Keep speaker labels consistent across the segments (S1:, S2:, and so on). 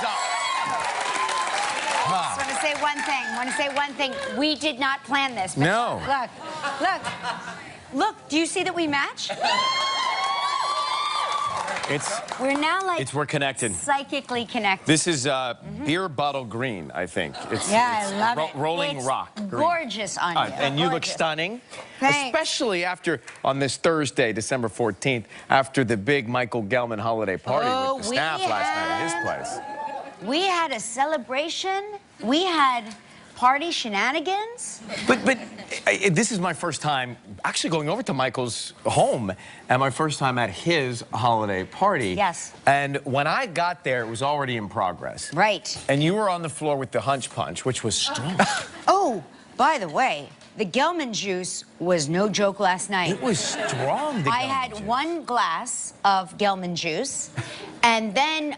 S1: So,
S2: I want to say one thing. We did not plan this. But
S1: no.
S2: Look. Do you see that we match? We're now like
S1: we're connected.
S2: Psychically connected.
S1: This is beer bottle green, I think.
S2: I love it.
S1: Rolling
S2: it's
S1: rock green.
S2: Gorgeous on you.
S1: And you look stunning.
S2: Thanks.
S1: Especially on this Thursday, December 14th, after the big Michael Gelman holiday party with the staff last night at his place.
S2: We had a celebration. We had party shenanigans.
S1: But this is my first time actually going over to Michael's home and my first time at his holiday party.
S2: Yes.
S1: And when I got there, it was already in progress.
S2: Right.
S1: And you were on the floor with the hunch punch, which was strong.
S2: Oh, by the way, the Gelman juice was no joke last night.
S1: It was strong, the
S2: I
S1: Gelman
S2: had
S1: juice. 1
S2: glass of Gelman juice, and then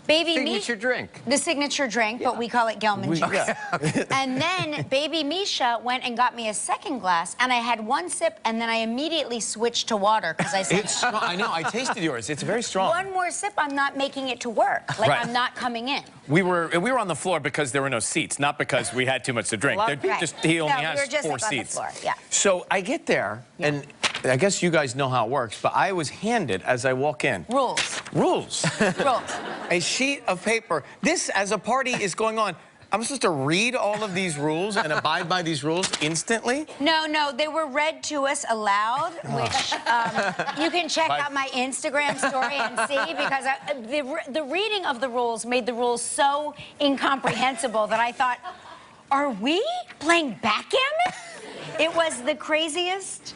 S3: Signature drink.
S2: The signature drink, but we call it Gelman juice. And then Baby Misha went and got me a second glass, and I had 1 sip, and then I immediately switched to water because I said,
S1: it's strong. I know, I tasted yours. It's very strong.
S2: 1 more sip, I'm not making it to work. Like, I'm not coming in.
S1: We were on the floor because there were no seats, not because we had too much to drink. He only has 4 seats.
S2: On the floor. Yeah.
S1: So I get there, and I guess you guys know how it works, but I was handed, as I walk in...
S2: Rules.
S1: Rules.
S2: Rules.
S1: A sheet of paper. This, as a party is going on, I'm supposed to read all of these rules and abide by these rules instantly?
S2: No, they were read to us aloud, which you can check out my Instagram story and see, because the reading of the rules made the rules so incomprehensible that I thought, are we playing backgammon? It was the craziest.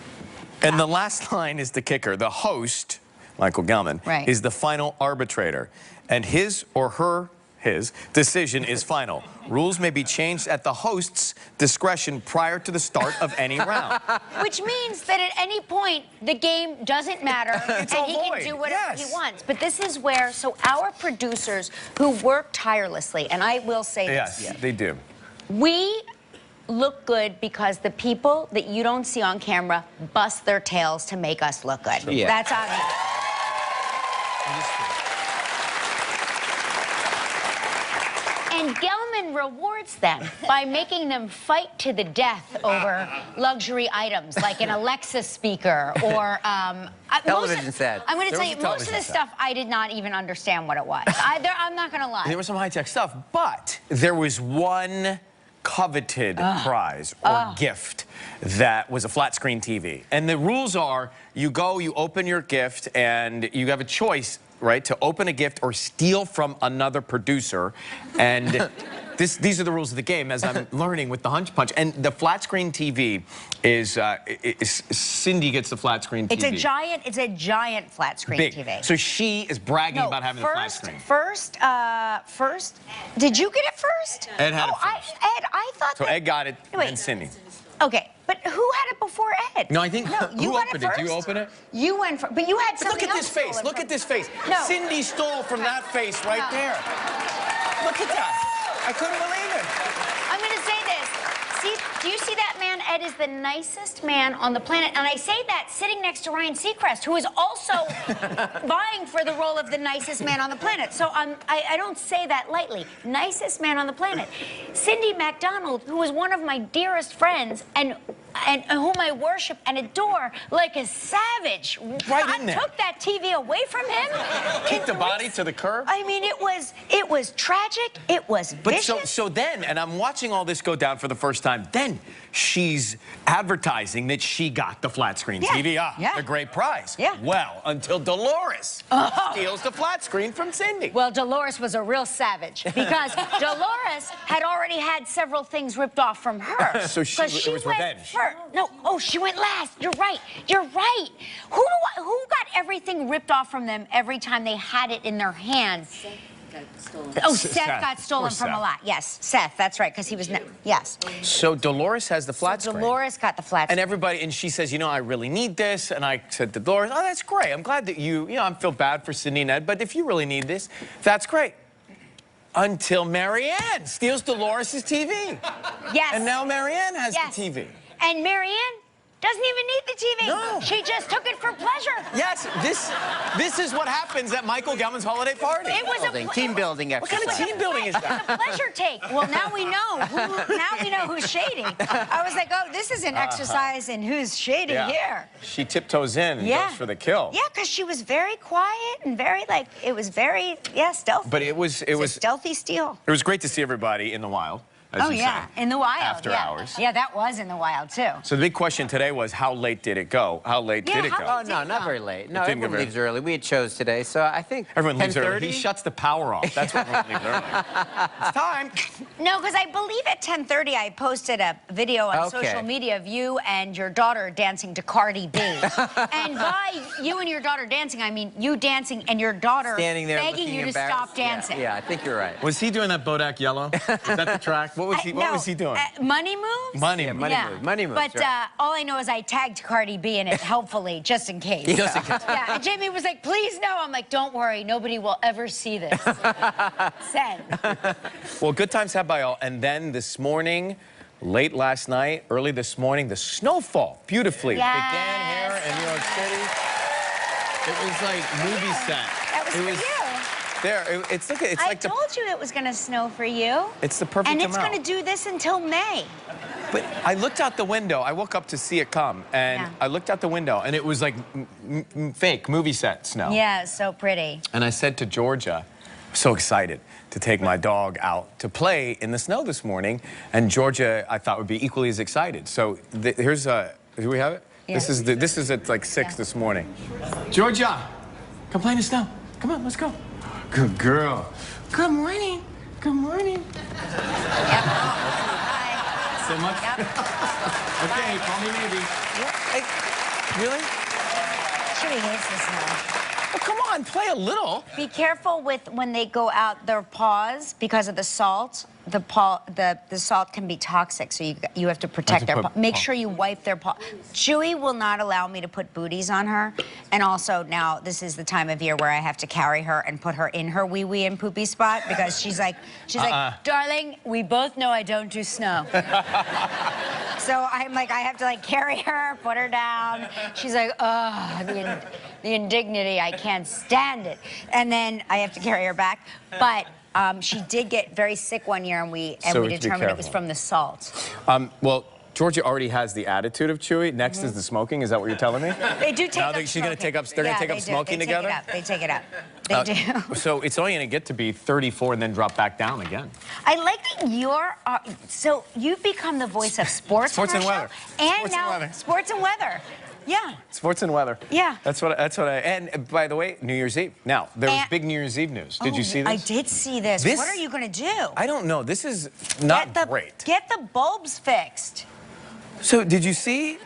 S1: And the last line is the kicker. The host, Michael Gelman, is the final arbitrator. And his decision is final. Rules may be changed at the host's discretion prior to the start of any round.
S2: Which means that at any point, the game doesn't matter, and he can do whatever he wants. But this is where, so our producers who work tirelessly, and I will say this.
S1: Yes, they do.
S2: We look good because the people that you don't see on camera bust their tails to make us look good.
S3: Yeah.
S2: That's obvious. And Gelman rewards them by making them fight to the death over luxury items like an Alexa speaker or
S3: television set.
S2: I'm going to tell you, most of the stuff I did not even understand what it was. I'm not going to lie.
S1: There was some high-tech stuff, but there was one coveted prize or gift that was a flat screen TV. And the rules are, you go, you open your gift, and you have a choice, right, to open a gift or steal from another producer. And these are the rules of the game, as I'm learning with the hunch punch. And the flat screen TV is Cindy gets the flat screen TV.
S2: It's a giant flat screen TV.
S1: So she is bragging about having the flat screen.
S2: First, did you get it first?
S1: Ed had it first.
S2: Ed, I thought
S1: so Ed got it, and Cindy.
S2: Okay, but who had it before Ed?
S1: No, I think
S2: you
S1: who opened it? Did you open it?
S2: You went first, but you had something else.
S1: Look at this face. Look at this face.
S2: No.
S1: Cindy stole from that face right there. Look at that. I couldn't believe it.
S2: I'm going to say this. See, do you see that man? Ed is the nicest man on the planet. And I say that sitting next to Ryan Seacrest, who is also vying for the role of the nicest man on the planet. So I don't say that lightly. Nicest man on the planet. Cindy MacDonald, who is one of my dearest friends and whom I worship and adore like a savage.
S1: Right in there.
S2: Took that TV away from him.
S1: Kicked the body to the curb.
S2: I mean, it was tragic. It was vicious.
S1: But so then, and I'm watching all this go down for the first time, then she's advertising that she got the flat screen TV. The great prize.
S2: Yeah.
S1: Well, until Dolores steals the flat screen from Cindy.
S2: Well, Dolores was a real savage because Dolores had already had several things ripped off from her.
S1: So it was revenge.
S2: No, she went last. You're right. You're right. Who got everything ripped off from them every time they had it in their hands? Seth got stolen from a lot. Yes, Seth, that's right, because he was, yes.
S1: So Dolores has the flat screen.
S2: Dolores got the flat screen.
S1: And everybody, and she says, you know, I really need this. And I said to Dolores, oh, that's great. I'm glad that you know, I feel bad for Cindy and Ed, but if you really need this, that's great. Until Marianne steals Dolores' TV.
S2: Yes.
S1: And now Marianne has the TV.
S2: And Marianne doesn't even need the TV.
S1: No.
S2: She just took it for pleasure.
S1: Yes, this is what happens at Michael Gellman's holiday party.
S2: It was
S3: Team building
S1: What
S3: exercise.
S1: kind of team building is that?
S2: a pleasure take. Well, now we know. Now we know who's shady. I was like, oh, this is an exercise in who's shady here.
S1: She tiptoes in and goes for the kill.
S2: Yeah, because she was very quiet and very, like, it was very, stealthy.
S1: But it was
S2: stealthy steal.
S1: It was great to see everybody in the wild. As you said,
S2: in the wild.
S1: After hours.
S2: Yeah, that was in the wild, too.
S1: So the big question today was, how late did it go? How late did it go?
S3: Oh, no, not very late. No,
S1: didn't go
S3: everyone
S1: very-
S3: leaves early. We had shows today, so I think
S1: Everyone leaves early.
S3: 10:30?
S1: He shuts the power off. That's what everyone leaves early. It's time.
S2: No, because I believe at 10:30 I posted a video on social media of you and your daughter dancing to Cardi B. And by you and your daughter dancing, I mean you dancing and your daughter
S3: Standing there
S2: begging
S3: looking
S2: you to
S3: embarrassed.
S2: stop dancing.
S3: Yeah, I think you're right.
S1: Was he doing that Bodak Yellow? Is that the track? What was he doing?
S2: Money moves?
S1: Money
S3: Yeah,
S1: moves.
S3: money moves.
S2: But
S3: right.
S2: all I know is I tagged Cardi B in it helpfully, just in case.
S3: Just in case.
S2: Yeah, and Jamie was like, please no. I'm like, don't worry, nobody will ever see this. Send.
S1: Well, good times had by all. And then this morning, late last night, early this morning, the snowfall beautifully began here in New York City. It was like movie set.
S2: That was for you.
S1: There, it's
S2: I
S1: like
S2: told you it was going to snow for you.
S1: It's the perfect
S2: And it's
S1: amount.
S2: going to do this until May.
S1: But I looked out the window. I woke up to see it come, and I looked out the window, and it was like fake movie set snow.
S2: Yeah, it's so pretty.
S1: And I said to Georgia, so excited to take my dog out to play in the snow this morning, and Georgia, I thought, would be equally as excited. So here's do we have it?
S2: Yeah.
S1: This is at like 6 this morning. Georgia, come play in the snow. Come on, let's go. Good girl. Good morning. Good morning.
S2: Yep. Bye.
S1: So much.
S2: Yep.
S1: Okay, call me maybe. Really?
S2: Chewy hates the snow.
S1: Well, come on, play a little.
S2: Be careful with when they go out their paws because of the salt. The salt can be toxic, so you have to protect their paw. Make sure you wipe their paw. Chewy will not allow me to put booties on her, and also now this is the time of year where I have to carry her and put her in her wee wee and poopy spot because she's like, darling, we both know I don't do snow. So I'm like, I have to like carry her, put her down. She's like, oh, the indignity, I can't stand it. And then I have to carry her back, but. She did get very sick one year, and we determined it was from the salt.
S1: Well, Georgia already has the attitude of Chewy. Next is the smoking. Is that what you're telling me?
S2: They do take up
S1: she's going to take up. They're going to take up smoking together.
S2: They take it up. They do.
S1: So it's only going to get to be 34 and then drop back down again.
S2: I like that you're. So you've become the voice of sports.
S1: Sports and weather.
S2: And now sports and weather. Yeah.
S1: Sports and weather.
S2: Yeah.
S1: That's what I. And by the way, New Year's Eve. Now there was big New Year's Eve news. Did you see this?
S2: I did see this. What are you going to do?
S1: I don't know. This is not great.
S2: Get the bulbs fixed.
S1: So did you see?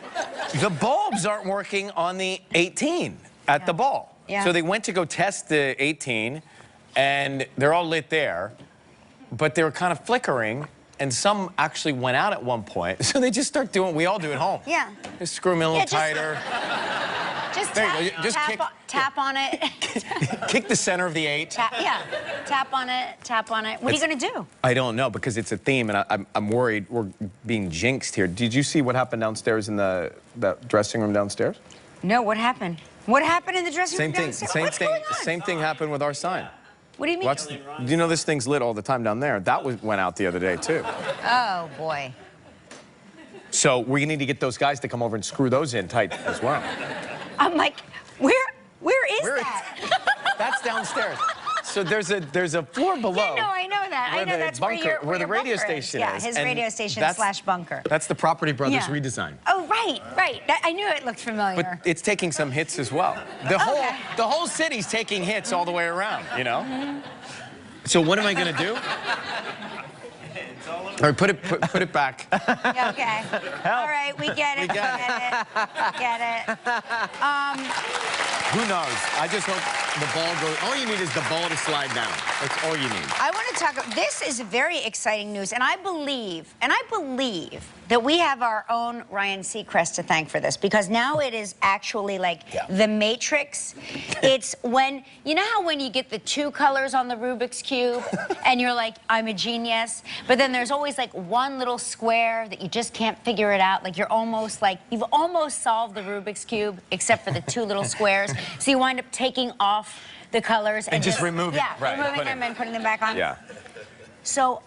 S1: The bulbs aren't working on the 18 at the ball.
S2: Yeah.
S1: So they went to go test the 18, and they're all lit there, but they were kind of flickering. And some actually went out at one point. So they just start doing what we all do at home.
S2: Yeah.
S1: Just screw them in a little tighter.
S2: Just tap on it.
S1: Kick the center of the 8.
S2: Tap on it, tap on it. What are you going to do?
S1: I don't know, because it's a theme, and I'm worried we're being jinxed here. Did you see what happened downstairs in the dressing room downstairs?
S2: No, what happened? What happened in the dressing room downstairs?
S1: Same thing happened with our sign.
S2: What do you mean?
S1: Do you know this thing's lit all the time down there? That went out the other day, too.
S2: Oh, boy.
S1: So we need to get those guys to come over and screw those in tight as well.
S2: I'm like, where is that?
S1: That's downstairs. So there's a floor below.
S2: Yeah, no, I know that. I know that's
S1: bunker, where the radio station is.
S2: Yeah, his radio station / bunker.
S1: That's the Property Brothers redesign.
S2: Oh, right. I knew it looked familiar.
S1: But it's taking some hits as well. The whole city's taking hits all the way around, you know? So what am I going to do? All right, put it back.
S2: Yeah, okay. All right, we get it. Get it.
S1: Who knows? I just hope the ball goes. All you need is the ball to slide down. That's all you need.
S2: I want to talk. This is very exciting news, and I believe that we have our own Ryan Seacrest to thank for this, because now it is actually like the Matrix. It's when, you know how when you get the 2 colors on the Rubik's Cube and you're like, I'm a genius, but then there's always like one little square that you just can't figure it out. Like you're almost like, you've almost solved the Rubik's Cube except for the 2 little squares. So you wind up taking off the colors and
S1: just removing,
S2: removing them and putting them back on.
S1: Yeah.
S2: So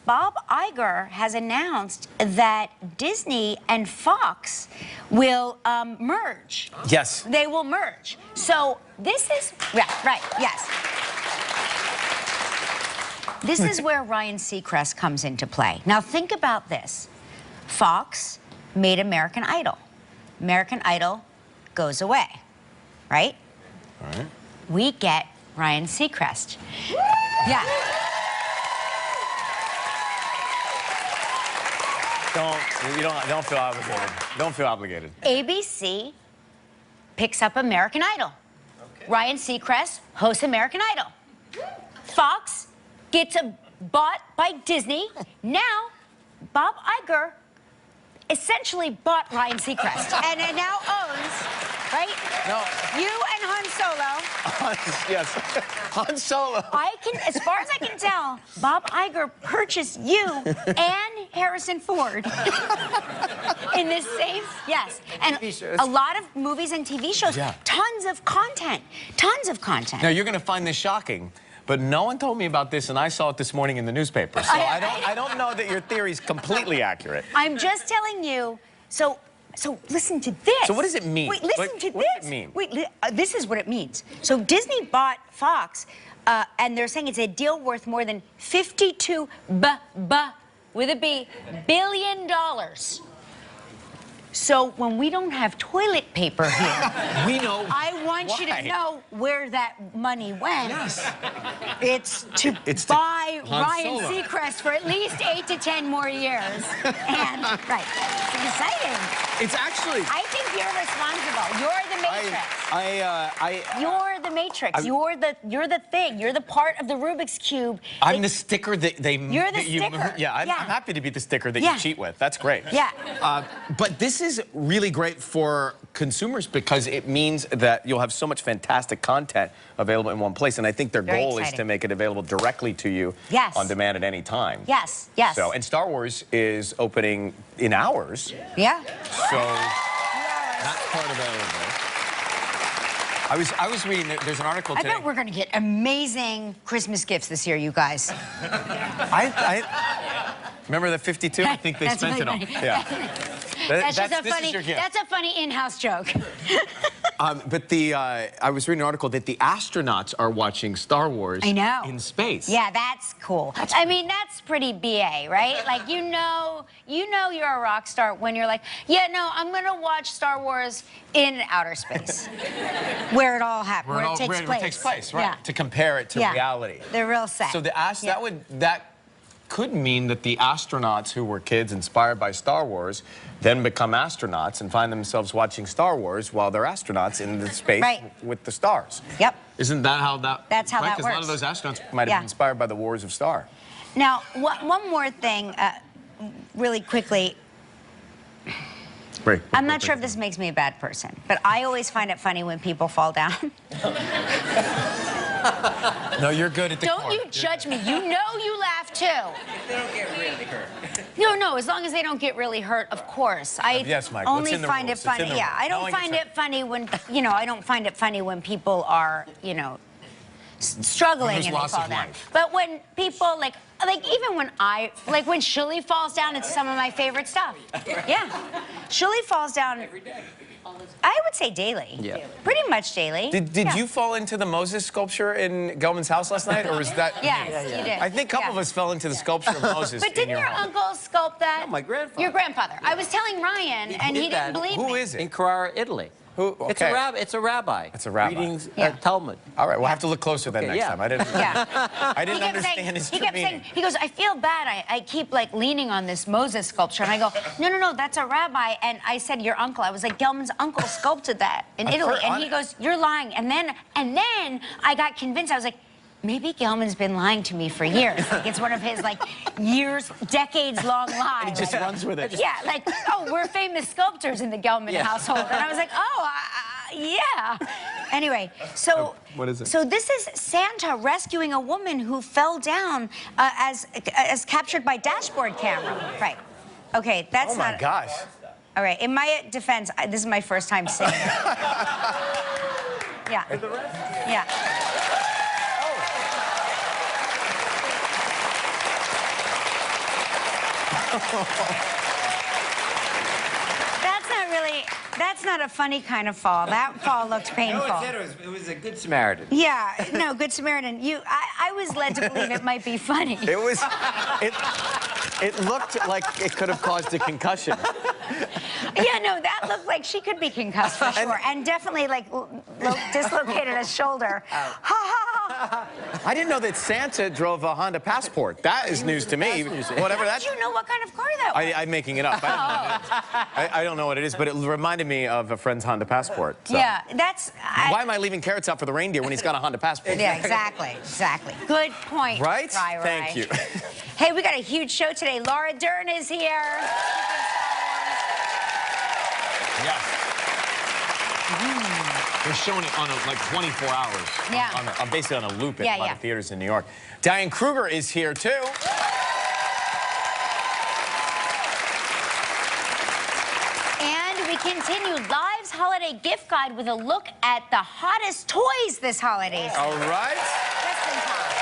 S2: Bob Iger has announced that Disney and Fox will merge.
S1: Yes.
S2: They will merge. So this is, yes. This is where Ryan Seacrest comes into play. Now think about this. Fox made American Idol. American Idol goes away, right?
S1: All right.
S2: We get Ryan Seacrest. Yeah.
S1: Don't feel obligated. Don't feel obligated.
S2: ABC picks up American Idol. Okay. Ryan Seacrest hosts American Idol. Fox gets bought by Disney. Now, Bob Iger essentially bought Ryan Seacrest and now owns, right?
S1: No.
S2: You and Han Solo.
S1: Yes. Han Solo.
S2: I can, as far as I can tell, Bob Iger purchased you and Harrison Ford in the same, yes. And a lot of movies and TV shows, tons of content, tons of content.
S1: Now, you're going to find this shocking, but no one told me about this, and I saw it this morning in the newspaper. So I don't know that your theory is completely accurate.
S2: I'm just telling you, so listen to this.
S1: So what does it mean?
S2: Wait, listen to this.
S1: What does it mean?
S2: Wait, this is what it means. So Disney bought Fox, and they're saying it's a deal worth more than $52 billion. So when we don't have toilet paper here,
S1: we know.
S2: I want you to know where that money went.
S1: Yes.
S2: It's to buy Ryan Seacrest for at least 8 to 10 more years. And it's exciting.
S1: It's actually.
S2: I think you're responsible. You're the Matrix. You're the Matrix. You're the thing. You're the part of the Rubik's Cube.
S1: I'm the sticker that they.
S2: You're the sticker.
S1: I'm happy to be the sticker that you cheat with. That's great.
S2: Yeah.
S1: But this is really great for consumers because it means that you'll have so much fantastic content available in one place. And I think their goal is to make it available directly to you on demand at any time.
S2: Yes, yes.
S1: So, and Star Wars is opening in hours.
S2: Yeah.
S1: So that's part available. I was reading, there's an article today.
S2: I bet we're going to get amazing Christmas gifts this year, you guys.
S1: Remember the 52? I think they spent it all. Yeah.
S2: That's a funny in-house joke.
S1: But I was reading an article that the astronauts are watching Star Wars in space.
S2: Yeah, that's cool. I mean, that's pretty BA, right? Like, you know you're a rock star when you're like, yeah, no, I'm going to watch Star Wars in outer space. Where it all happens, where it takes place.
S1: Right. Yeah. To compare it to reality.
S2: The real set.
S1: So that could mean that the astronauts who were kids inspired by Star Wars then become astronauts and find themselves watching Star Wars while they're astronauts in the space with the stars.
S2: Yep.
S1: Isn't that how that...
S2: That's how that works.
S1: Because a lot of those astronauts might have been inspired by the Wars of Star.
S2: Now, one more thing, really quickly. I'm not sure if this makes me a bad person, but I always find it funny when people fall down.
S1: No, you're good at the
S2: Don't you judge me. You know you laugh, too.
S3: If they don't get really hurt.
S2: No, as long as they don't get really hurt, of course.
S1: Yes, Michael,
S2: only find it funny. Yeah, I don't find it funny when, I don't find it funny when people are, struggling and they fall down. But when people, like even when Shirley falls down, it's some of my favorite stuff. Yeah. Shirley falls down every day. I would say daily. Yeah. Pretty much daily.
S1: Did you fall into the Moses sculpture in Gelman's house last night, or was that?
S2: Yes, you did.
S1: I think a couple of us fell into the sculpture of Moses.
S2: But didn't your uncle sculpt that?
S3: No, my grandfather.
S2: Your grandfather. I was telling Ryan, and he didn't believe me.
S1: Who is it?
S3: In Carrara, Italy.
S1: Who? Okay.
S3: It's a rabbi.
S1: It's a rabbi.
S3: Reading Talmud.
S1: All right, we'll have to look closer then next time. I didn't. I didn't understand his
S2: He kept saying, he goes, I feel bad. I keep leaning on this Moses sculpture, and I go, no, that's a rabbi. And I said, your uncle. I was like, Gelman's uncle sculpted that in Italy, and he goes, you're lying. And then I got convinced. I was like, maybe Gelman's been lying to me for years. Like it's one of his like decades-long lies.
S1: And he just runs with it.
S2: Yeah, like, oh, we're famous sculptors in the Gelman household. And I was like, oh, yeah. Anyway, so
S1: what is it?
S2: So this is Santa rescuing a woman who fell down as captured by dashboard camera. Right. Okay, that's not.
S1: Oh my gosh.
S2: All right. In my defense, this is my first time seeing it. Yeah. Yeah. That's not a funny kind of fall. That fall looked painful.
S3: No, it was a good Samaritan.
S2: Yeah, no, good Samaritan. I was led to believe it might be funny.
S1: It looked like it could have caused a concussion.
S2: Yeah, no, that looked like she could be concussed for sure, and definitely like dislocated a shoulder.
S1: I didn't know that Santa drove a Honda Passport. That is news to me. Whatever that.
S2: How did you know what kind of car that was?
S1: I'm making it up. I don't know what it is, but it reminded me of a friend's Honda Passport. So.
S2: Yeah, that's.
S1: Why am I leaving carrots out for the reindeer when he's got a Honda Passport?
S2: Yeah, exactly. Good point.
S1: Right?
S2: Rai.
S1: Thank you.
S2: Hey, we got a huge show today. Dern is here.
S1: Yes. They're showing it on like 24 hours.
S2: Yeah.
S1: On basically on a loop at a lot of theaters in New York. Diane Kruger is here too.
S2: And we continue Live's holiday gift guide with a look at the hottest toys this holiday season.
S1: All right.
S2: Just in time.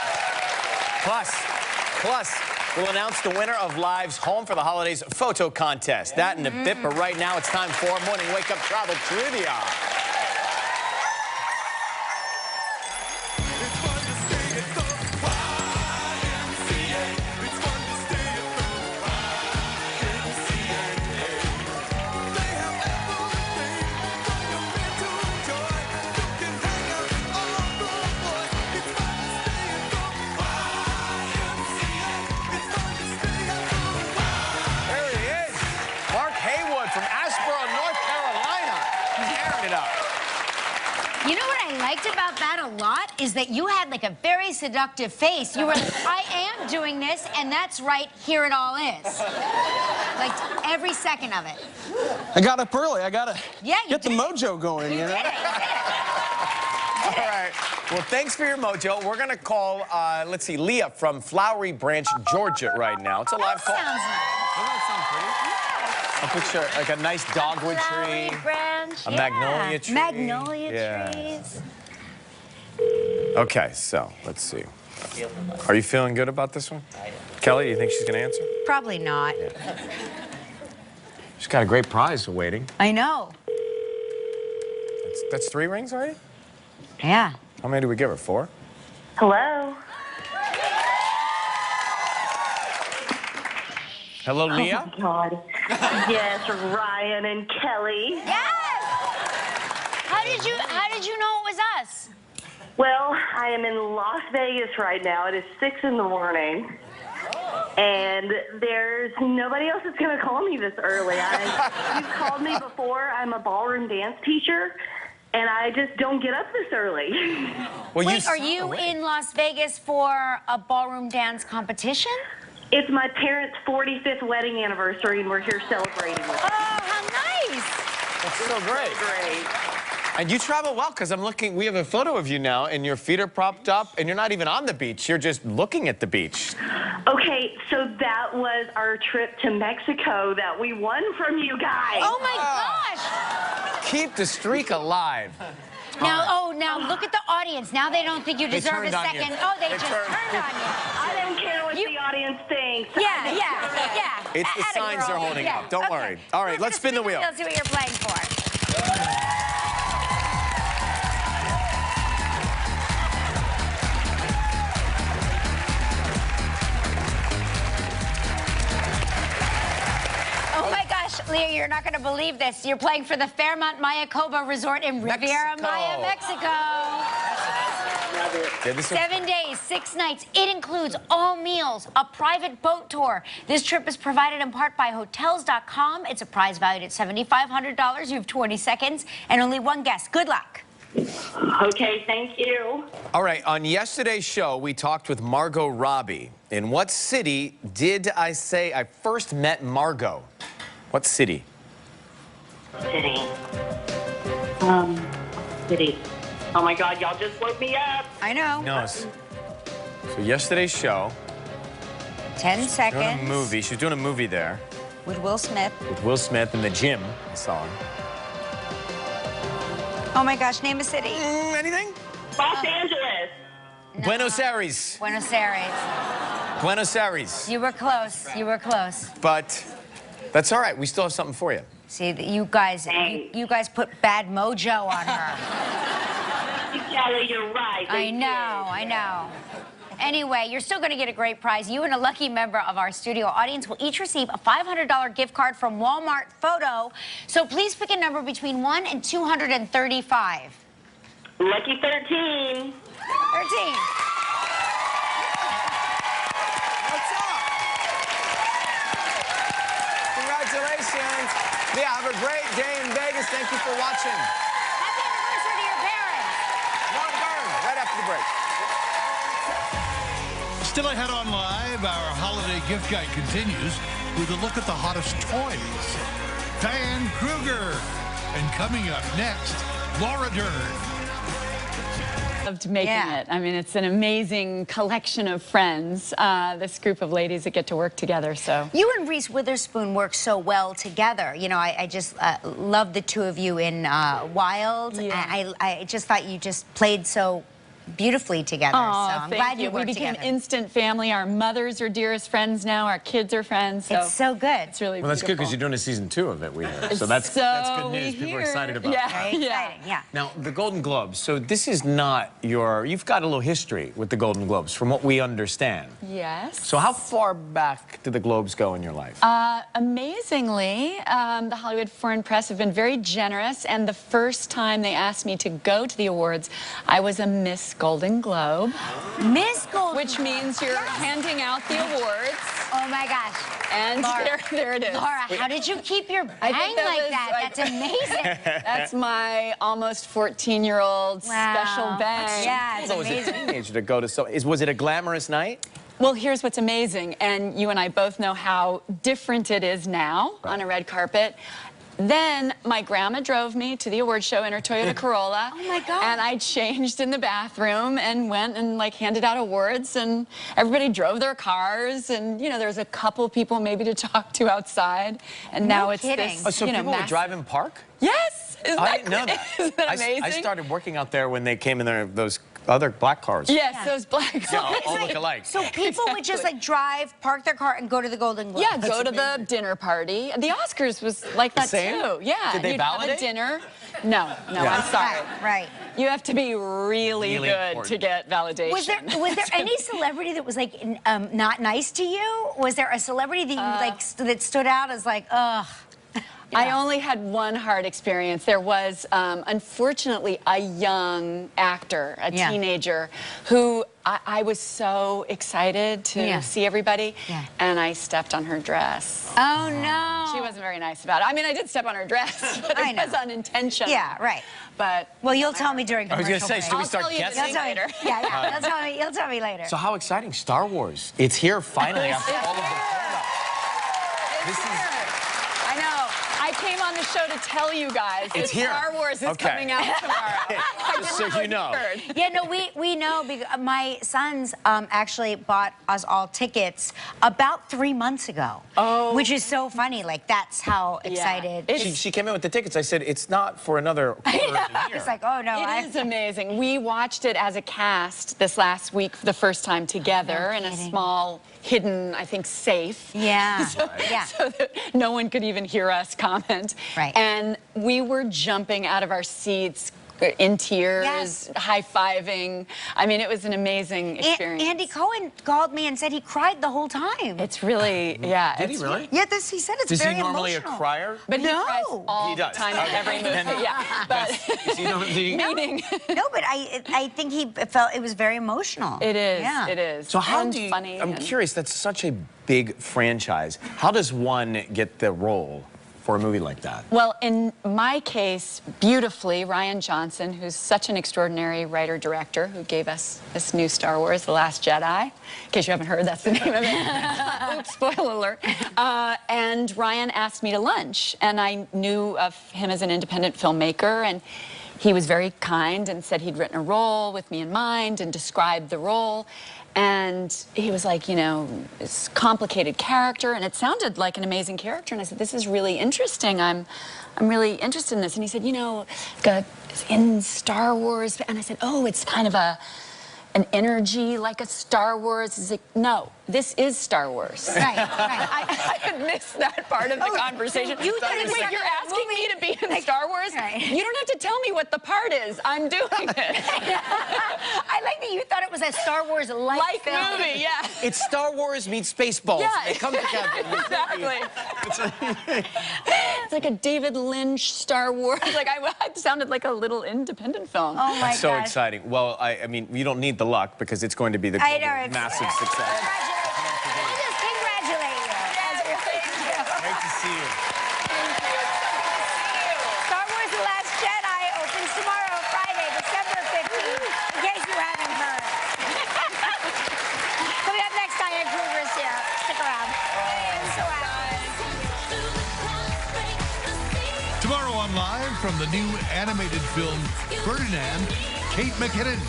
S1: Plus, we'll announce the winner of Live's Home for the Holidays photo contest. That in a bit, but right now it's time for Morning Wake Up Travel Trivia.
S2: You know what I liked about that a lot is that you had like a very seductive face. You were like, I am doing this, and that's right, here it all is. Like every second of it.
S4: I got up early. I gotta get the
S2: did.
S4: mojo going, you know?
S2: You did it.
S1: All right. Well, thanks for your mojo. We're going to call, let's see, Leah from Flowery Branch, Georgia right now. It's a live call.
S2: Sounds nice.
S1: Doesn't that sound pretty? A picture, like a nice dogwood tree.
S2: Branch,
S1: a magnolia tree.
S2: Magnolia trees.
S1: Okay, so let's see. Are you feeling good about this one?
S3: I am.
S1: Kelly, you think she's going to answer?
S2: Probably not.
S1: She's got a great prize awaiting.
S2: I know.
S1: That's 3 rings already?
S2: Yeah.
S1: How many do we give her? 4?
S5: Hello.
S1: Hello, Leah?
S5: Oh, my God. Yes, Ryan and Kelly.
S2: Yes! How did you know it was us?
S5: Well, I am in Las Vegas right now. It is 6 in the morning. And there's nobody else that's going to call me this early. You've called me before. I'm a ballroom dance teacher, and I just don't get up this early.
S1: Well,
S2: Wait, are you in Las Vegas for a ballroom dance competition?
S5: It's my parents' 45th wedding anniversary, and we're here celebrating with them.
S2: Oh, how nice!
S1: That's so great.
S5: Great.
S1: And you travel well, because I'm looking, we have a photo of you now, and your feet are propped up, and you're not even on the beach. You're just looking at the beach.
S5: Okay, so that was our trip to Mexico that we won from you guys.
S2: Oh, my gosh!
S1: Keep the streak alive.
S2: Now look at the audience. Now they don't think you
S1: They
S2: deserve a
S1: turned on you.
S2: second. Oh, they just
S1: turned.
S2: turned on you.
S5: I don't care what the audience thinks.
S2: Yeah.
S1: It's the
S2: Atta
S1: signs
S2: girl.
S1: they're holding
S2: Yeah.
S1: up. Don't
S2: Okay.
S1: worry. All right, let's spin the wheel.
S2: See what you're playing for. Oh my gosh, Leah, you're not going to believe this. You're playing for the Fairmont Mayakoba Resort in Riviera Maya, Mexico.
S1: Yeah,
S2: 7 days, 6 nights. It includes all meals, a private boat tour. This trip is provided in part by Hotels.com. It's a prize valued at $7,500. You have 20 seconds and only one guess. Good luck.
S5: Okay, thank you.
S1: All right, on yesterday's show, we talked with Margot Robbie. In what city did I say I first met Margot? What city?
S5: City. City. Oh my God, y'all just woke me up.
S2: I know.
S1: No. So yesterday's show,
S2: 10 seconds.
S1: doing a movie. She was doing a movie there.
S2: With Will Smith.
S1: With Will Smith in the gym, I saw him.
S2: Oh my gosh, name a city.
S1: Anything?
S5: Los Angeles.
S2: No.
S1: Buenos Aires.
S2: Buenos Aires.
S1: Buenos Aires.
S2: You were close. You were close.
S1: But that's all right. We still have something for you.
S2: See, you guys put bad mojo on her.
S5: Kelly, you're right.
S2: I know. Anyway, you're still going to get a great prize. You and a lucky member of our studio audience will each receive a $500 gift card from Walmart Photo. So please pick a number between 1 and 235.
S5: Lucky 13.
S2: 13.
S1: What's up? Congratulations. Yeah, have a great day in Vegas. Thank you for watching.
S2: Happy anniversary to your parents.
S1: Long Dern, right after the break.
S6: Still ahead on Live, our holiday gift guide continues with a look at the hottest toys. Diane Kruger. And coming up next, Laura Dern.
S7: Loved making it. I mean, it's an amazing collection of friends, this group of ladies that get to work together, so.
S2: You and Reese Witherspoon work so well together. You know, I just love the two of you in Wild.
S7: Yeah.
S2: I just thought you just played so beautifully together.
S7: Oh,
S2: so I'm glad you
S7: We
S2: worked
S7: became
S2: together.
S7: instant family. Our mothers are dearest friends now. Our kids are friends. So
S2: It's so good.
S7: it's really
S1: Well, that's good because you're
S7: beautiful.
S1: doing a season 2 of it, we heard. So that's good
S7: we
S1: news. People are
S7: hear.
S1: excited about it.
S7: Yeah,
S2: Very exciting, yeah.
S1: Now, the Golden Globes. So this is not you've got a little history with the Golden Globes, from what we understand.
S7: Yes.
S1: So how far back did the Globes go in your life?
S7: Amazingly, the Hollywood Foreign Press have been very generous, and the first time they asked me to go to the awards, I was a Miss Golden Globe.
S2: Miss Golden
S7: Which means you're handing out the awards.
S2: Oh my gosh.
S7: And
S2: Laura,
S7: there it is.
S2: Laura, how did you keep your
S7: I
S2: bang
S7: think that
S2: like
S7: was
S2: that?
S7: like-
S2: That's amazing.
S7: That's my almost 14-year-old special bang.
S2: Yeah, it's
S1: So as a
S2: amazing.
S1: teenager to go to was it a glamorous night?
S7: Well, here's what's amazing, and you and I both know how different it is now on a red carpet. Then my grandma drove me to the award show in her Toyota Corolla.
S2: Oh my God.
S7: And I changed in the bathroom and went and like handed out awards, and everybody drove their cars, and you know there was a couple people maybe to talk to outside, and now it's
S2: kidding.
S7: this.
S1: Oh, so
S7: you know,
S1: people would
S7: massive-
S1: drive in park?
S7: Yes. Isn't
S1: I
S7: that
S1: didn't know
S7: great?
S1: that.
S7: Isn't that amazing?
S1: I started working out there when they came in those other black cars.
S7: Yes, those black
S1: Yeah,
S7: cars.
S1: all look alike.
S2: So people would just like drive, park their car, and go to the Golden Globes.
S7: Yeah, go to the dinner party. The Oscars was like that
S1: same?
S7: too. Yeah,
S1: Did they
S7: you'd have
S1: validate?
S7: a dinner. No,
S1: Yeah.
S7: I'm sorry.
S2: Right.
S7: You have to be really
S1: Really
S7: good
S1: important.
S7: to get validation.
S2: Was there any celebrity that was like not nice to you? Was there a celebrity that you that stood out as like, ugh?
S7: I only had one hard experience. There was, unfortunately, a young actor, a teenager, who I was so excited to see everybody, and I stepped on her dress.
S2: Oh, no.
S7: She wasn't very nice about it. I mean, I did step on her dress, but it was unintentional.
S2: Yeah, right.
S7: But
S2: well, you'll tell me during
S1: I was
S2: commercial
S1: going to say, should we
S2: break.
S1: start
S7: I'll tell you
S1: guessing?
S7: this later.
S2: Yeah, you'll tell me later.
S1: So how exciting, Star Wars. It's here finally after all of the build-up. This is...
S7: I know. I came on the show to tell you guys that
S1: It's here.
S7: Star Wars is
S1: Okay.
S7: coming out tomorrow.
S1: Just so you know.
S2: Yeah, no, we know because my sons actually bought us all tickets about 3 months ago. Oh. Which is so funny. Like, that's how excited.
S1: She came in with the tickets. I said, it's not for another quarter of the year.
S2: It's like, oh, no.
S7: It is amazing. We watched it as a cast this last week for the first time together in a small, hidden, I think, safe.
S2: Yeah.
S7: So that no one could even hear us comment.
S2: Right.
S7: And we were jumping out of our seats in tears, high-fiving. I mean, it was an amazing experience.
S2: Andy Cohen called me and said he cried the whole time.
S7: It's really, yeah.
S1: Did he really?
S2: Yeah, he said it's
S1: Is
S2: very
S1: he normally
S2: emotional.
S1: a crier?
S7: But he cries all
S1: He
S7: the
S1: does.
S7: time in
S1: Okay.
S7: every movie.
S1: Then-
S7: Yeah, but
S1: Is he normally...
S7: meaning.
S2: No, but I think he felt it was very emotional.
S7: It is.
S2: Yeah.
S7: It is.
S1: So how
S7: And
S1: do you...
S7: funny
S1: I'm
S7: and-
S1: curious, that's such a big franchise. How does one get the role for a movie like that?
S7: Well, in my case, beautifully, Rian Johnson, who's such an extraordinary writer-director who gave us this new Star Wars, The Last Jedi. In case you haven't heard, that's the name of it. Oops, spoiler alert. And Rian asked me to lunch, and I knew of him as an independent filmmaker, and he was very kind and said he'd written a role with me in mind and described the role. And he was like, you know, it's a complicated character, and it sounded like an amazing character. And I said, this is really interesting. I'm really interested in this. And he said, you know, it's in Star Wars. And I said, oh, it's kind of an energy like a Star Wars. He's like, no, this is Star Wars.
S2: Right, right.
S7: I had missed that part of the conversation.
S2: You thought
S7: wait, you're asking me to be in Star Wars?
S2: Right.
S7: You don't have to tell me what the part is. I'm doing it.
S2: I like that you thought it was a Star Wars-like film.
S7: movie, yeah.
S1: It's Star Wars meets Spaceballs.
S7: Yeah.
S1: They come together.
S7: Exactly. It's like a David Lynch Star Wars. Like I sounded like a little independent film.
S2: Oh my
S1: That's so
S2: gosh.
S1: exciting. Well, I mean, you don't need the luck because it's going to be the
S2: I know,
S1: massive success.
S2: We'll just congratulate you.
S1: Great to see you.
S2: Star Wars The Last Jedi opens tomorrow, Friday, December 15th, in case you haven't heard. Coming up next, Diane Kruger is here. Stick around. So
S6: Tomorrow on Live from the new animated film Ferdinand, Kate McKinnon.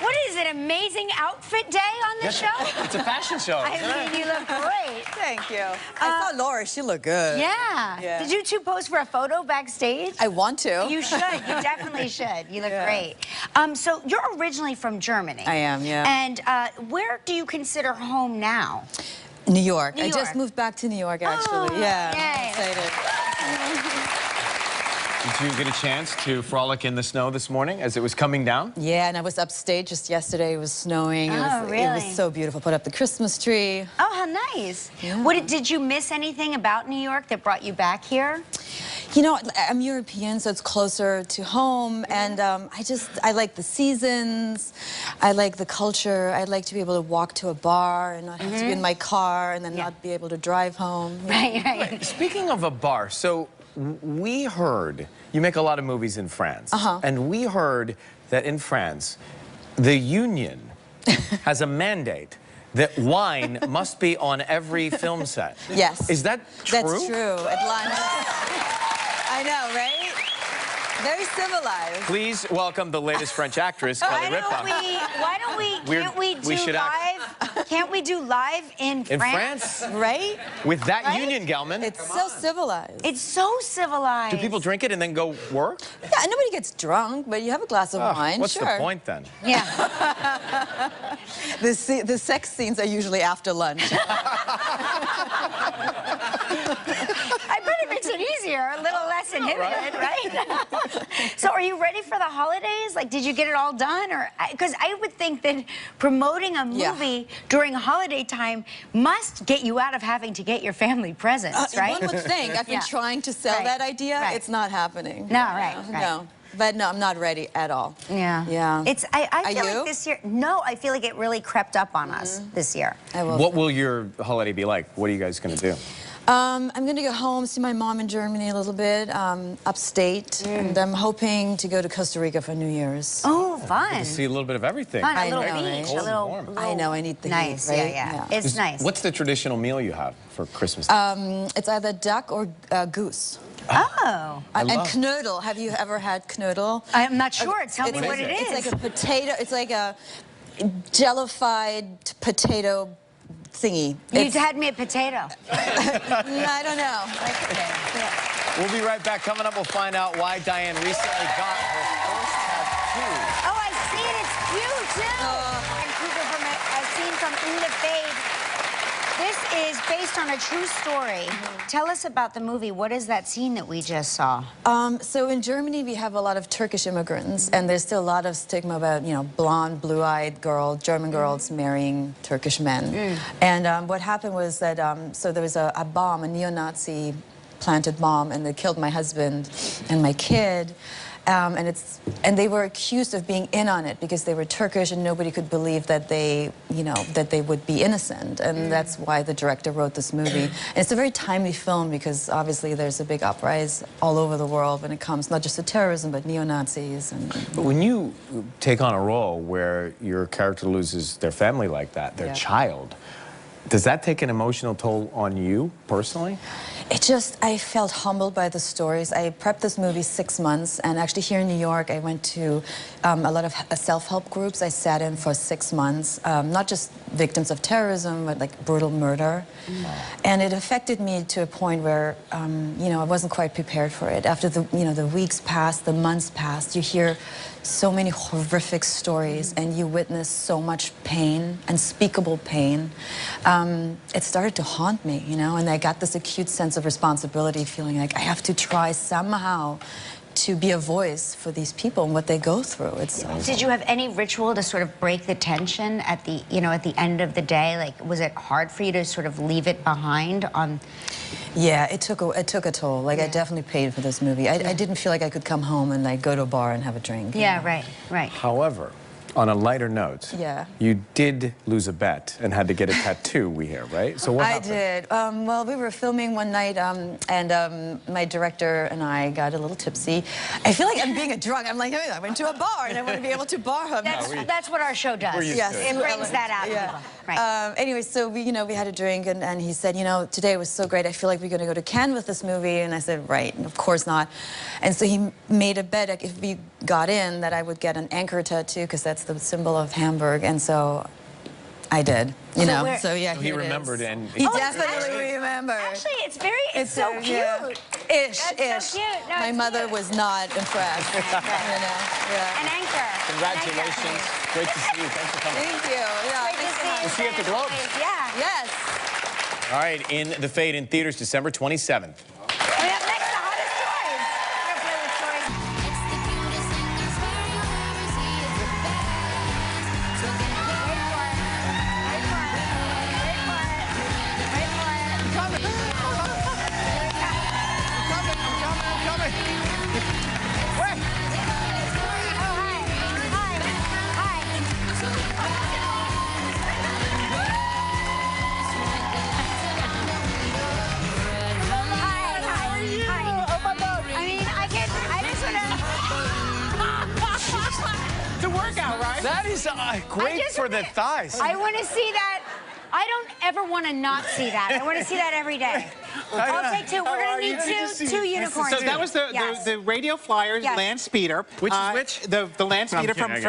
S2: what is it, amazing outfit day on the show?
S1: It's a fashion show.
S2: I mean, you look great.
S8: Thank you. I saw Laura. She looked good.
S2: Yeah. Did you two pose for a photo backstage?
S8: I want to.
S2: You should. You definitely should. You look great. So you're originally from Germany.
S8: I am, yeah.
S2: And where do you consider home now?
S8: New York.
S2: New
S8: I
S2: York.
S8: just moved back to New York, actually.
S2: Oh,
S8: yeah.
S2: yay.
S8: I'm excited.
S1: Did you get a chance to frolic in the snow this morning as it was coming down?
S8: Yeah, and I was upstate just yesterday. It was snowing.
S2: Oh,
S8: It
S2: really?
S8: was so beautiful. Put up the Christmas tree.
S2: Oh, how nice.
S8: Yeah.
S2: Did you miss anything about New York that brought you back here?
S8: You know, I'm European, so it's closer to home, and I like the seasons. I like the culture. I'd like to be able to walk to a bar and not have to be in my car and then not be able to drive home.
S2: Right, right.
S1: Speaking of a bar, so we heard you make a lot of movies in France, and we heard that in France, the union has a mandate that wine must be on every film set.
S8: Yes.
S1: Is that true?
S8: That's true. At lunch. I know, right? Very civilized.
S1: Please welcome the latest French actress, Kelly Ripa.
S2: Can't we do live in France?
S1: In France?
S8: Right?
S1: With that
S2: Right?
S1: union, Gelman.
S8: It's so civilized.
S2: It's so civilized.
S1: Do people drink it and then go work?
S8: Yeah, nobody gets drunk, but you have a glass of wine,
S1: What's
S8: sure.
S1: the point then?
S2: Yeah.
S8: The sex scenes are usually after lunch.
S2: I bet it makes it easier, a little less inhibited, right? So are you ready for the holidays? Like, did you get it all done? Or because I would think that promoting a movie during holiday time must get you out of having to get your family presents, right?
S8: One would think. I've been trying to sell that idea.
S2: Right.
S8: It's not happening.
S2: No, right.
S8: No. But no, I'm not ready at all.
S2: Yeah.
S8: Yeah.
S2: I feel
S8: Are you?
S2: like this year, no, I feel like it really crept up on us this year.
S8: I will.
S1: What will your holiday be like? What are you guys going to do?
S8: I'm going to go home, see my mom in Germany a little bit, upstate, and I'm hoping to go to Costa Rica for New Year's.
S2: Oh, fun.
S1: See a little bit of everything.
S2: Fun,
S8: I
S2: a little
S8: know,
S2: beach,
S8: right?
S2: a little,
S1: Warm.
S8: I know, I need the
S2: nice,
S8: heat, right?
S2: yeah. It's nice.
S1: What's the traditional meal you have for Christmas?
S8: It's either duck or goose.
S2: Oh.
S8: And knödel. Have you ever had knödel?
S2: I'm not sure. Tell me what it is.
S8: It's like a potato. It's like a jellified potato thingy.
S2: You had me at potato.
S8: I don't know.
S1: We'll be right back. Coming up, we'll find out why Diane recently got her first tattoo.
S2: Oh, I see it. It's cute, too. And Kruger from a scene from In the Fade. This is based on a true story. Tell us about the movie. What is that scene that we just saw?
S8: So in Germany, we have a lot of Turkish immigrants, and there's still a lot of stigma about, you know, blonde, blue-eyed German girls marrying Turkish men. And what happened was that, so there was a bomb, a neo-Nazi planted bomb, and they killed my husband and my kid. And they were accused of being in on it because they were Turkish and nobody could believe that they, you know, that they would be innocent. And that's why the director wrote this movie. And it's a very timely film because obviously there's a big uprising all over the world when it comes not just to terrorism but neo-Nazis.
S1: But when you take on a role where your character loses their family like that, their child, does that take an emotional toll on you personally?
S8: I felt humbled by the stories. I prepped this movie 6 months, and actually here in New York, I went to a lot of self-help groups. I sat in for 6 months, not just victims of terrorism, but like brutal murder. And it affected me to a point where, you know, I wasn't quite prepared for it. After the weeks passed, the months passed, you hear so many horrific stories, and you witness so much pain, unspeakable pain. It started to haunt me, you know, and I got this acute sense of responsibility, feeling like I have to try somehow to be a voice for these people and what they go through.
S2: Did you have any ritual to sort of break the tension at the, you know, at the end of the day? Like, was it hard for you to sort of leave it behind on?
S8: Yeah, it took a toll. Like, I definitely paid for this movie. I didn't feel like I could come home and like go to a bar and have a drink.
S2: Yeah, right.
S1: However, on a lighter note, you did lose a bet and had to get a tattoo, we hear, right? So what happened?
S8: I did. Well, we were filming one night, and my director and I got a little tipsy. I feel like I'm being a drunk. I'm like, I went to a bar, and I want to be able to bar him.
S2: That's what our show does.
S8: Yes,
S2: it brings that out of people. Right.
S8: Anyway, so we had a drink, and he said, you know, today was so great. I feel like we're going to go to Cannes with this movie. And I said, right, of course not. And so he made a bet, like, if we got in, that I would get an anchor tattoo, because that's the symbol of Hamburg. And so I did, you know. So yeah,
S1: he remembered, and
S8: he definitely remembered.
S2: Actually, it's so cute.
S8: Yeah. Ish.
S2: So cute. No,
S8: my mother was not impressed. You know.
S2: An anchor.
S1: Congratulations. Great to see you. Thanks for coming.
S8: Thank you. Yeah.
S2: Great to see you.
S1: We'll see you at the Globes.
S2: Yeah.
S8: Yes.
S1: All right, in The Fade in theaters December 27th.
S2: We have next the hottest toys. We're gonna play with toys.
S1: That is great for the thighs.
S2: I want to see that. I don't ever want to not see that. I want to see that every day. I'll take two. We're going to need two unicorns.
S9: So that was the Radio Flyers Land Speeder.
S1: Which is which?
S9: The Land Speeder and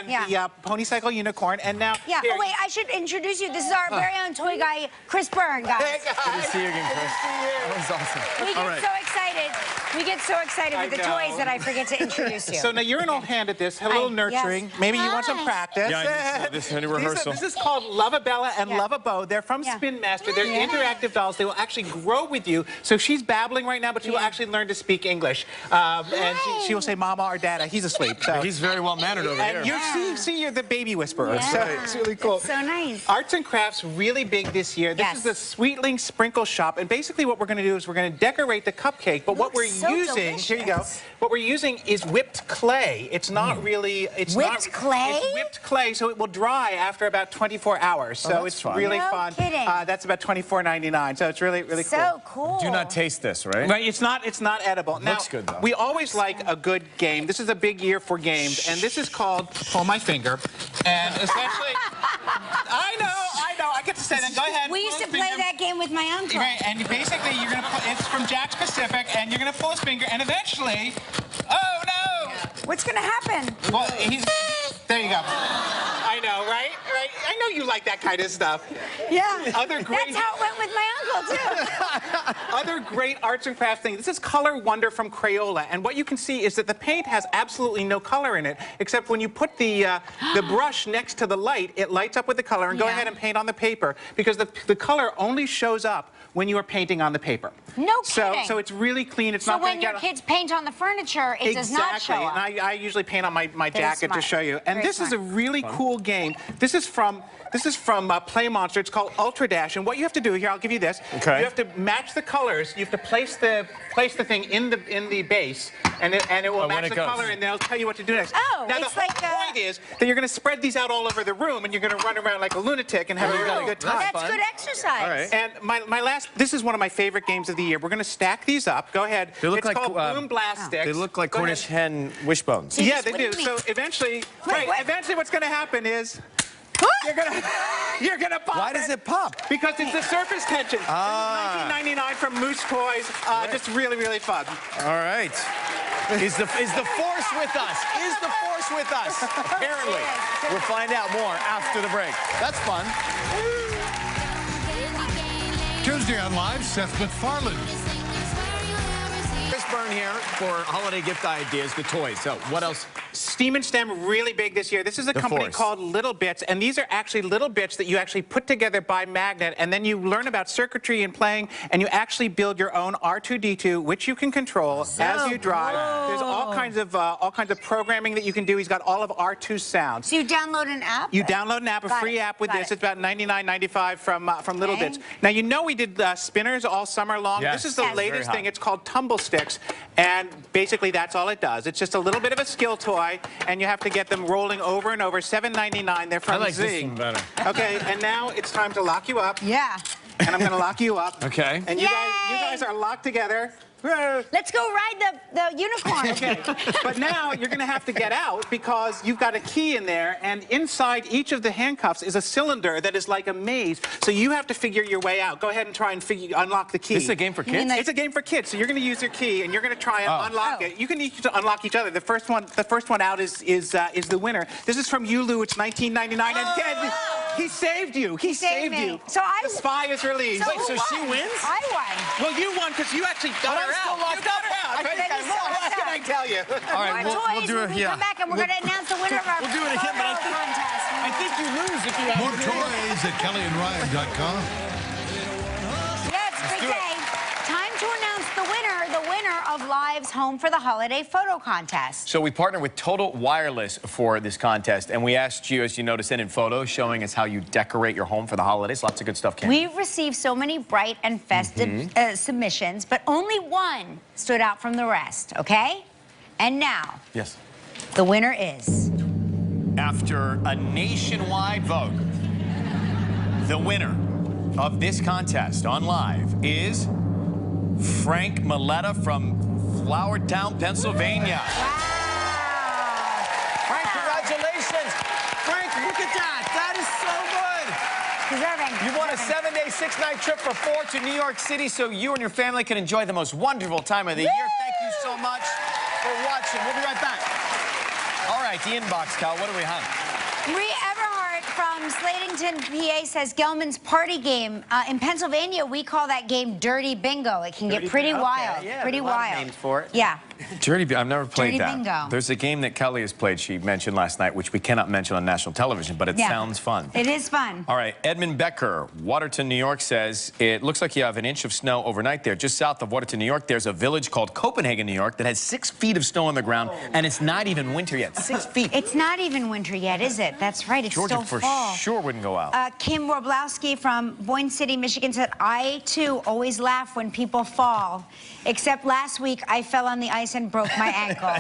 S9: the Ponycycle Unicorn. And now...
S2: Yeah. Oh, wait, I should introduce you. This is our very own toy guy, Chris Byrne, guys.
S1: Good to see you again, Chris. That was awesome.
S2: We get so excited. We get so excited with the toys that I forget to introduce you.
S9: So now you're an old hand at this. A little nurturing.
S2: Yes.
S9: Maybe you want some practice.
S1: Yeah, this is a rehearsal.
S9: This is called Love-A-Bella and Love-A-Bo. They're from Spin Master. They're interactive dolls. They will actually grow with you. So she's babbling right now, but she will actually learn to speak English. And she will say Mama or Dada. He's asleep. So.
S1: He's very well mannered over
S9: and
S1: here.
S9: You're the baby whisperer. So it's really cool.
S2: So nice.
S9: Arts and crafts really big this year. This is the Sweetling Sprinkle Shop. And basically what we're going to do is we're going to decorate the cupcake. But what we're using, here you go. What we're using is whipped clay. It's not really, it's
S2: whipped clay?
S9: It's whipped clay, so it will dry after about 24 hours. So it's really fun.
S2: Kidding.
S9: That's about $24.99. So it's really, really cool.
S2: So cool.
S1: Do not taste this, right?
S9: Right, it's not edible. Now,
S1: looks good, though.
S9: We always like a good game. This is a big year for games, and this is called Pull My Finger. And essentially, I know, I get to say that. Go ahead.
S2: We used to play that game with my uncle.
S9: Right, and basically, you're gonna pull, it's from Jack's Pacific, and you're gonna pull his finger, and eventually, oh no!
S2: What's gonna happen?
S9: Well, there you go. I know, right? I know you like that kind of stuff.
S2: Yeah.
S9: Other great,
S2: That's how it went with my uncle, too.
S9: other great arts and crafts things. This is Color Wonder from Crayola, and what you can see is that the paint has absolutely no color in it, except when you put the brush next to the light, it lights up with the color, and go ahead and paint on the paper, because the color only shows up when you are painting on the paper.
S2: No kidding.
S9: So it's really clean. It's
S2: so
S9: not
S2: when your kids paint on the furniture, it does not show up.
S9: And I usually paint on my jacket to show you. And this is a really cool game. This is from Play Monster. It's called Ultra Dash. And what you have to do here, I'll give you this.
S1: Okay.
S9: You have to match the colors. You have to place the thing in the base, and it will match the color, and then it'll tell you what to do next.
S2: Oh,
S9: now
S2: it's
S9: the whole point is that you're going to spread these out all over the room, and you're going to run around like a lunatic and have a really good time.
S2: That's good exercise.
S1: All right.
S9: And my last, this is one of my favorite games of the year. We're going to stack these up. Go ahead.
S1: They look
S9: it's
S1: like
S9: called Boom Blast Sticks.
S1: They look like
S9: Go
S1: Cornish hen wishbones.
S9: Yeah, they do. So eventually, eventually what's going to happen is you're gonna pop.
S1: Why does it pop?
S9: Because it's the surface tension. This is 1999 from Moose Toys. Just really, really fun.
S1: All right. Is the force with us? Is the force with us? Apparently. We'll find out more after the break. That's fun.
S6: Tuesday on Live, Seth MacFarlane.
S1: Chris Byrne here for holiday gift ideas, the toys. So what else?
S9: Steam and Stem, really big this year. This is a company called Little Bits, and these are actually little bits that you actually put together by magnet, and then you learn about circuitry and playing, and you actually build your own R2-D2, which you control as you drive. There's all kinds of programming that you can do. He's got all of R2's sounds.
S2: So you download an app?
S9: You download an app, a free app with this. It's about $99.95 from Little Bits. Now, you know we did spinners all summer long.
S1: Yes.
S9: This is the latest thing. It's called Tumble Sticks, and basically that's all it does. It's just a little bit of a skill toy, and you have to get them rolling over and over. $7.99. They're from
S1: I like
S9: Zing.
S1: this one better.
S9: Okay, and now it's time to lock you up.
S2: Yeah.
S9: And I'm going to lock you up.
S1: Okay.
S9: And you guys are locked together.
S2: Let's go ride the unicorn.
S9: Okay, but now you're going to have to get out because you've got a key in there, and inside each of the handcuffs is a cylinder that is like a maze, so you have to figure your way out. Go ahead and try and unlock the key.
S1: This is a game for kids?
S9: It's a game for kids, so you're going to use your key, and you're going to try and unlock it. You can unlock each other. The first one out is the winner. This is from Yulu. It's $19.99, and Ken, he saved you. He saved you.
S2: So
S9: the spy is released.
S2: So
S1: Wait, so she wins?
S2: I won.
S9: Well, you won because you actually got her out. You got her out. What can I tell you?
S1: All right, we'll do it.
S2: We come back and we're going to announce the winner of our
S1: We'll do it again, but
S2: contest.
S1: I think you lose if you have
S6: More toys at KellyandRyan.com.
S2: Yeah, it's a great day. Time to announce the winner of Live's Home for the Holiday photo contest.
S1: So we partnered with Total Wireless for this contest, and we asked you, as you know, to send in photos showing us how you decorate your home for the holidays. Lots of good stuff, Ken.
S2: We've received so many bright and festive submissions, but only one stood out from the rest, okay? And now,
S1: yes,
S2: the winner is...
S1: After a nationwide vote, the winner of this contest on Live is Frank Maletta from Flowertown, Pennsylvania.
S2: Wow.
S1: Frank, congratulations. Frank, look at that. That is so good.
S2: Deserving.
S1: You won a 7-day, 6-night trip for 4 to New York City so you and your family can enjoy the most wonderful time of the year. Thank you so much for watching. We'll be right back. All right, the inbox, Cal. What do we have?
S2: Marie Everhart from Slatington, PA says Gelman's party game. In Pennsylvania, we call that game Dirty Bingo. It can get pretty wild.
S3: Yeah,
S2: pretty
S3: a lot of
S2: wild.
S3: names for it.
S2: Yeah.
S1: Dirty Bingo. I've never played
S2: Dirty
S1: that.
S2: Bingo.
S1: There's a game that Kelly has played, she mentioned last night, which we cannot mention on national television, but it sounds fun.
S2: It is fun.
S1: All right, Edmund Becker, Waterton, New York says, it looks like you have an inch of snow overnight there. Just south of Waterton, New York, there's a village called Copenhagen, New York that has 6 feet of snow on the ground, and it's not even winter yet. 6 feet.
S2: It's not even winter yet, is it? That's right. It's
S1: Georgia
S2: still
S1: for
S2: fall.
S1: sure wouldn't go out.
S2: Kim Roblowski from Boyne City, Michigan said, I, too, always laugh when people fall. Except last week, I fell on the ice and broke my ankle.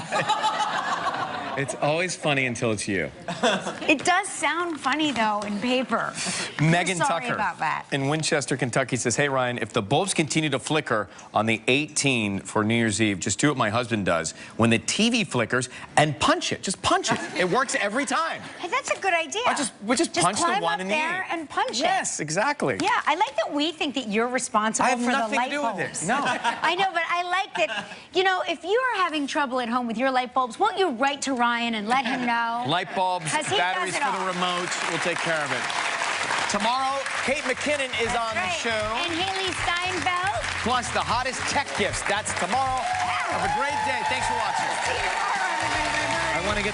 S1: It's always funny until it's you.
S2: It does sound funny, though, in paper.
S1: Megan
S2: Sorry
S1: Tucker
S2: about that.
S1: in Winchester, Kentucky says, hey, Ryan, if the bulbs continue to flicker on the 18 for New Year's Eve, just do what my husband does. When the TV flickers, and punch it. Just punch it. It works every time.
S2: Hey, that's a good idea.
S1: We just punch the
S2: climb
S1: one
S2: up
S1: in the
S2: there
S1: eight.
S2: and punch it.
S1: Yes, exactly.
S2: Yeah, I like that we think that you're responsible
S1: I have
S2: for the
S1: nothing
S2: light
S1: to do
S2: bulbs.
S1: with this. No.
S2: I know, but I like that. You know, if you are having trouble at home with your light bulbs, won't you write to Ryan and let him know?
S1: Light bulbs,
S2: 'Cause he
S1: batteries
S2: does it
S1: for the
S2: all.
S1: remote. We'll take care of it. Tomorrow, Kate McKinnon is on the show.
S2: And Haley Steinfeld.
S1: Plus the hottest tech gifts. That's tomorrow. Have a great day. Thanks for watching.
S2: See you tomorrow, everybody.
S1: I want to get